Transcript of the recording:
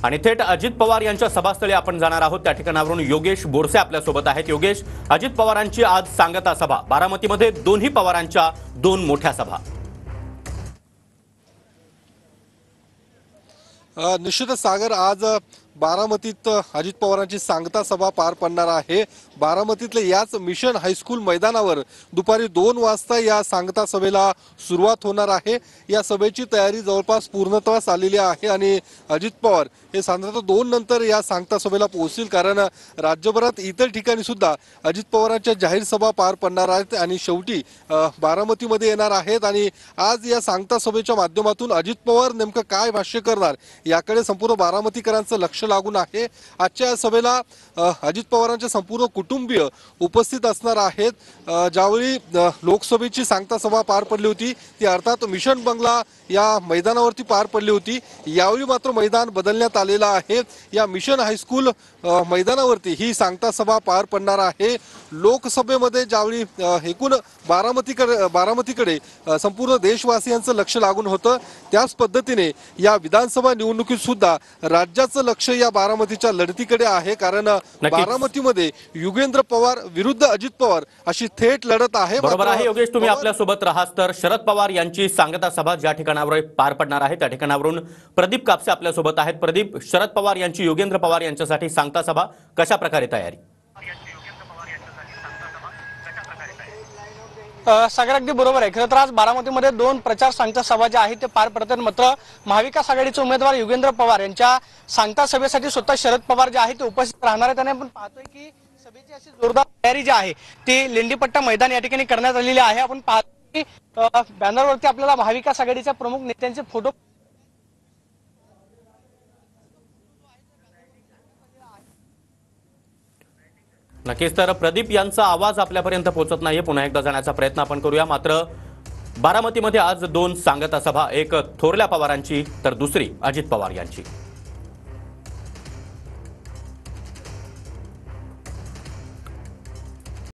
आणि थेट अजित पवार यांच्या सभास्थळी आपण जाणार आहोत। त्या ठिकाणावरून योगेश बोरसे आपल्या सोबत आहेत। योगेश, अजित पवारांची आज सांगता सभा, बारामतीमध्ये दोन्ही पवारांच्या दोन मोठ्या सभा। निश्चितच सागर, आज बारामतीत अजित पवारांची सांगता सभा पार पडणार आहे। बारामतीतले याच मिशन हायस्कूल मैदानावर दुपारी 2 वाजता या सांगता सभेला सुरुवात होणार आहे। या सभेची तयारी जवळपास पूर्णत्वास आलेली आहे आणि अजित पवार हे साधारणतः 2 नंतर या सांगता सभेला पोहोचतील, कारण राज्यभरात इतर ठिकाणी सुद्धा अजित पवारांच्या जाहीर सभा पार पडणार आहेत आणि शेवटी बारामतीमध्ये येणार आहेत। आणि आज या सांगता सभेच्या माध्यमातून अजित पवार नेमकं काय भाष्य करणार याकडे संपूर्ण बारामतीकरांचं लक्ष लागून आहे। आजच्या सभेला अजित पवारांचे संपूर्ण कुटुंबीय उपस्थित असणार आहेत। ज्यावेळी लोकसभेची सांगता सभा पार पडली होती ती अर्थात मिशन बंगला या मैदानावरती पार पडली होती। यावेळी मात्र मैदान बदलण्यात आलेलं आहे। या मिशन हायस्कूल मैदानावरती ही सांगता सभा पार पडणार आहे। लोकसभेमध्ये ज्यावेळी एकूण बारामतीकडे संपूर्ण देशवासियांचं लक्ष लागून होतं, त्याच पद्धतीने या विधानसभा निवडणुकीत सुद्धा राज्याचं लक्ष या बारामतीच्या लढतीकडे आहे, कारण बारामतीमध्ये युगेंद्र पवार विरुद्ध अजित पवार अशी थेट लढत आहे। बरोबर आहे योगेश, तुम्ही आपल्या सोबत राहात। तर शरद पवार यांची सांगता सभा ज्या ठिकाणावर पार पडणार आहे त्या ठिकाणावरून प्रदीप कापसे आपल्या सोबत आहेत। प्रदीप, शरद पवार यांची युगेंद्र पवार यांच्यासाठी सांगता सभा कशा प्रकारे तयारी? सागर, अगदी बरोबर आहे। खरं तर आज बारामतीमध्ये 2 प्रचार सांगता सभा ज्या आहेत ते पार पडतात। मात्र महाविकास आघाडीचे उमेदवार युगेंद्र पवार यांच्या सांगता सभेसाठी स्वतः शरद पवार जे आहेत ते उपस्थित राहणार आहेत। आणि आपण पाहतोय की सभेची अशी जोरदार तयारी जी आहे ती लेंडीपट्टा मैदान या ठिकाणी करण्यात आलेली आहे। आपण पाहतोय की बॅनरवरती आपल्याला महाविकास आघाडीच्या प्रमुख नेत्यांचे फोटो नक्कीच। तर प्रदीप यांचा आवाज आपल्यापर्यंत पोहोचत नाहीये, पुन्हा एकदा जाण्याचा प्रयत्न आपण करूया। मात्र बारामतीमध्ये आज 2 सांगता सभा, एक थोरल्या पवारांची तर दुसरी अजित पवार यांची।